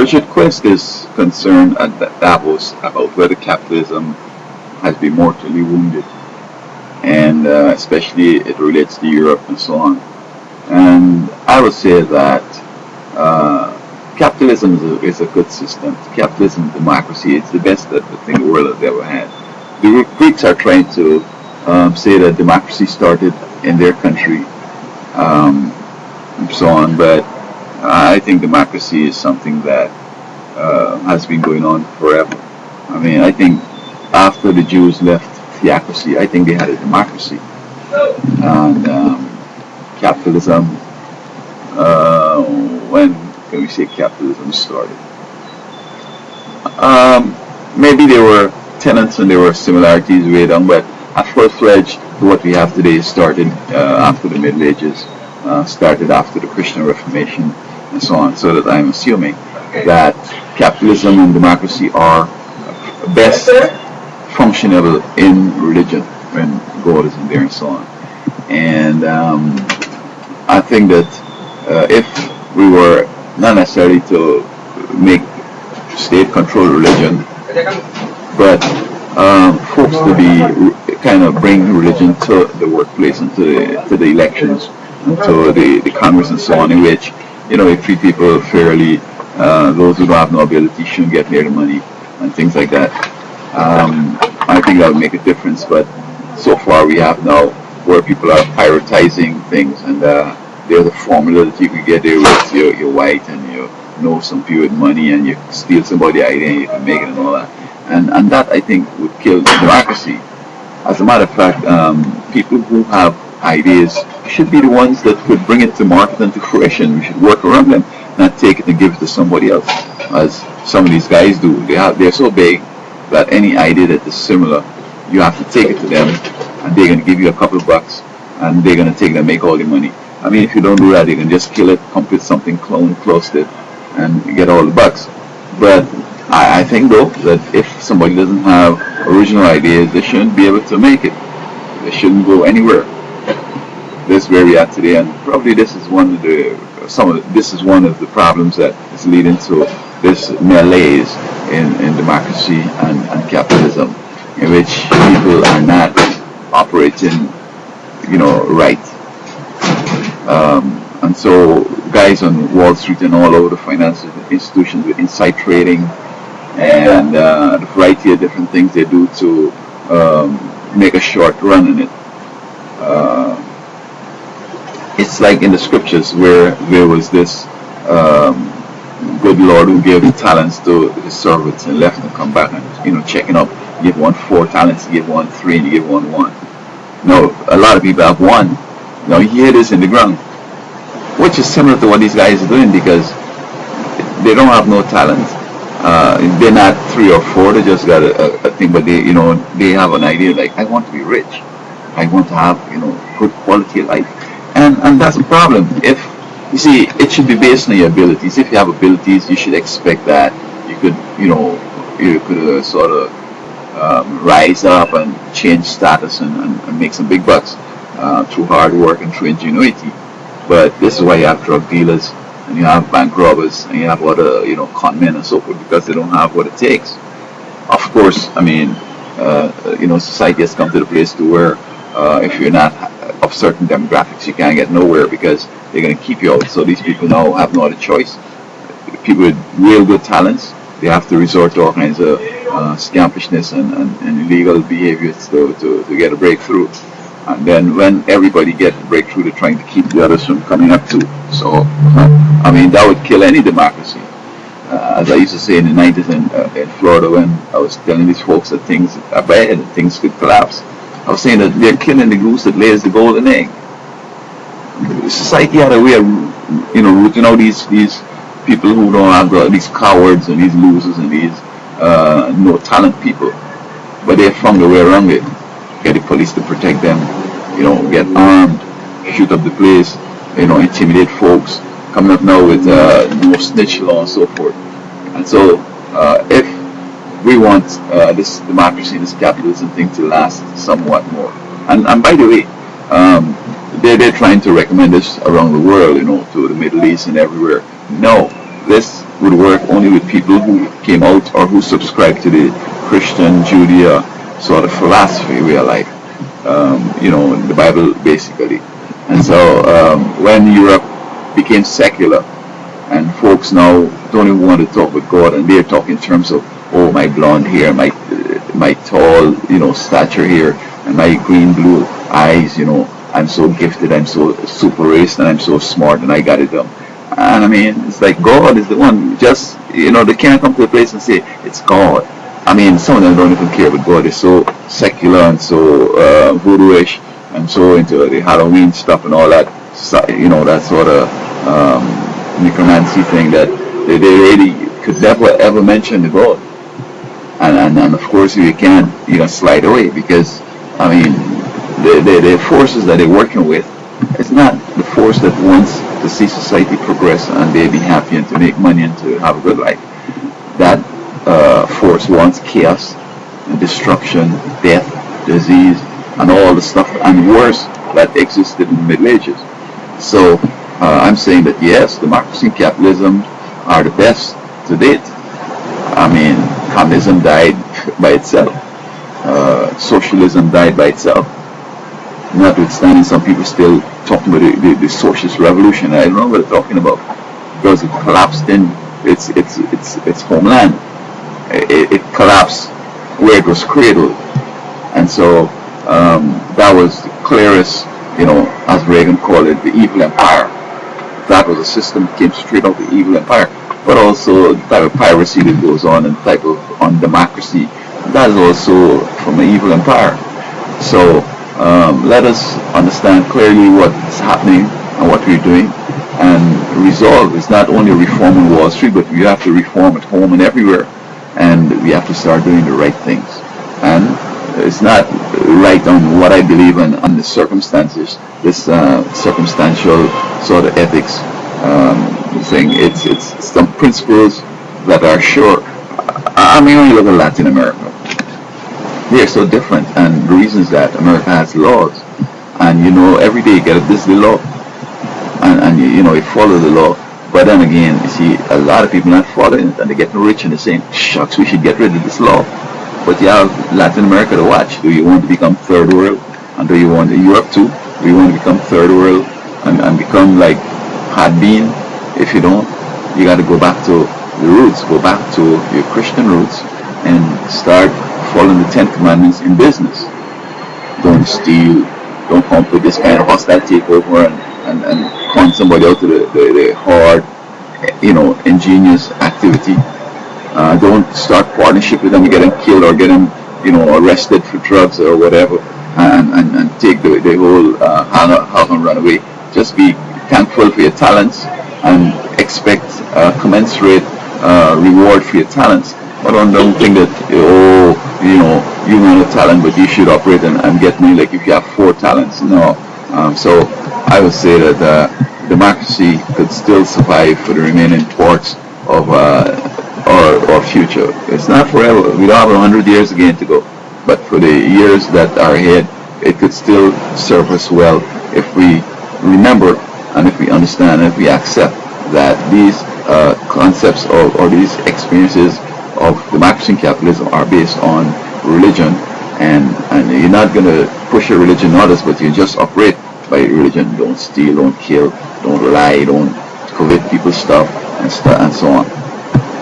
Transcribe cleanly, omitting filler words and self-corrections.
Richard Quest is concerned at Davos about whether capitalism has been mortally wounded, and especially it relates to Europe and so on. And I would say that uh, capitalism is a good system. Capitalism, democracy, it's the best that the thing the world has ever had. The Greeks are trying to say that democracy started in their country, um, and so on, but I think democracy is something that has been going on forever. I mean, I think after the Jews left theocracy, I think they had a democracy. And capitalism, uh, when can we say capitalism started? Maybe there were tenets and there were similarities way down, but a full-fledged what we have today started after the Middle Ages, started after the Christian Reformation, and so on. So that I'm assuming that capitalism and democracy are best functionable in religion when God is in there and so on. And I think that if we were not necessarily to make state-controlled religion, but folks to be kind of bring religion to the workplace and to the elections and to the Congress and so on, in which they treat people fairly. Those who don't have no ability shouldn't get near the money and things like that. I think that would make a difference. But so far we have now where people are prioritizing things, and there's a formula that you can get there with you're white and you know some people with money and you steal somebody's idea and you can make it and all that. And that I think would kill democracy. As a matter of fact, people who have ideas should be the ones that could bring it to market and to fruition. We should work around them, not take it and give it to somebody else, as some of these guys do. They're so big that any idea that is similar, you have to take it to them, and they're going to give you a couple of bucks, and they're going to take it and make all the money. I mean, if you don't do that, they can just kill it, come up with something close to it, and get all the bucks. But I think though that if somebody doesn't have original ideas, they shouldn't be able to make it. They shouldn't go anywhere. This is where we are today, and probably this is one of the problems that is leading to this malaise in democracy and capitalism, in which people are not operating, right. And so guys on Wall Street and all over the financial institutions with inside trading and the variety of different things they do to make a short run in it. Uh, it's like in the scriptures where there was this good Lord who gave talents to his servants and left them come back and checking up. You give one 4 talents, you give one 3, and you give one 1. No, a lot of people have 1. Now you hear this in the ground, which is similar to what these guys are doing, because they don't have no talent. They're not 3 or 4. They just got a thing, but they have an idea like, I want to be rich. I want to have good quality of life, and that's the problem. If you see, it should be based on your abilities. If you have abilities, you should expect that you could sort of rise up and change status and make some big bucks through hard work and through ingenuity. But this is why you have drug dealers and you have bank robbers and you have other con men and so forth, because they don't have what it takes. Of course, I mean, society has come to the place to where if you're not of certain demographics, you can't get nowhere because they're going to keep you out. So these people now have no other choice. People with real good talents, they have to resort to all kinds of scampishness and illegal behaviors to get a breakthrough. And then when everybody gets a breakthrough, they're trying to keep the others from coming up too. So, I mean, that would kill any democracy. As I used to say in the 90s in Florida, when I was telling these folks that things are bad and things could collapse, I was saying that they're killing the goose that lays the golden egg. Society had a way of, rooting out these people who don't have these cowards and these losers and these no talent people. But they found a way around it. Get the police to protect them, get armed, shoot up the place, intimidate folks, coming up now with no snitch law and so forth. And so if we want this democracy, this capitalism thing to last somewhat more. And by the way, they're trying to recommend this around the world, to the Middle East and everywhere. No, this would work only with people who came out or who subscribed to the Christian Judea sort of philosophy way of life. The Bible basically. And so when Europe became secular, and folks now don't even want to talk with God, and they're talking in terms of, oh, my blonde hair, my tall, stature here, and my green blue eyes, I'm so gifted, I'm so super raced, and I'm so smart, and I got it done. And I mean, it's like God is the one. Just they can't come to a place and say it's God. I mean, some of them don't even care, but God is so secular and so voodoo-ish and so into the Halloween stuff and all that. That sort of necromancy thing that they really could never ever mention the God. And of course you can't slide away, because I mean the forces that they're working with, it's not the force that wants to see society progress and they be happy and to make money and to have a good life. That force wants chaos and destruction, death, disease, and all the stuff and worse that existed in the Middle Ages. So I'm saying that yes, democracy and capitalism are the best to date. I mean, communism died by itself. Socialism died by itself. Notwithstanding, some people still talking about the socialist revolution. I don't know what they're talking about, because it collapsed in its homeland. It collapsed where it was cradled, and so that was the clearest, as Reagan called it, the evil empire. That was a system that came straight out of the evil empire. But also the type of piracy that goes on and the type of undemocracy, that is also from an evil empire. So let us understand clearly what's happening and what we're doing, and resolve. It's not only reform on Wall Street, but we have to reform at home and everywhere, and we have to start doing the right things. And it's not right on what I believe in on the circumstances, this circumstantial sort of ethics thing. It's some principles that are sure. I mean, when you look at Latin America, they are so different, and the reason is that America has laws, and every day you get this the law, and you follow the law. But then again, you see a lot of people not following it, and they're getting rich, and they're saying, shucks, we should get rid of this law. But you have Latin America to watch. Do you want to become third world? And do you want Europe too? Do you want to become third world and become like had been? If you don't, you got to go back to the roots, go back to your Christian roots, and start following the 10 Commandments in business. Don't steal, don't come up with this kind of hostile takeover and con somebody out to the hard, ingenious activity. Don't start partnership with them, get them killed or get them, arrested for drugs or whatever, and take the whole hog and run away. Just be thankful for your talents and expect commensurate reward for your talents. But don't think that, you have a talent, but you should operate and get money like if you have 4 talents. No. So I would say that democracy could still survive for the remaining parts of our future. It's not forever. We don't have 100 years again to go. But for the years that are ahead, it could still serve us well if we remember and if we understand and if we accept that these concepts or these experiences of democracy and capitalism are based on religion, and you're not going to push your religion on others, but you just operate by religion. Don't steal, don't kill, don't lie, don't covet people's stuff, and so on.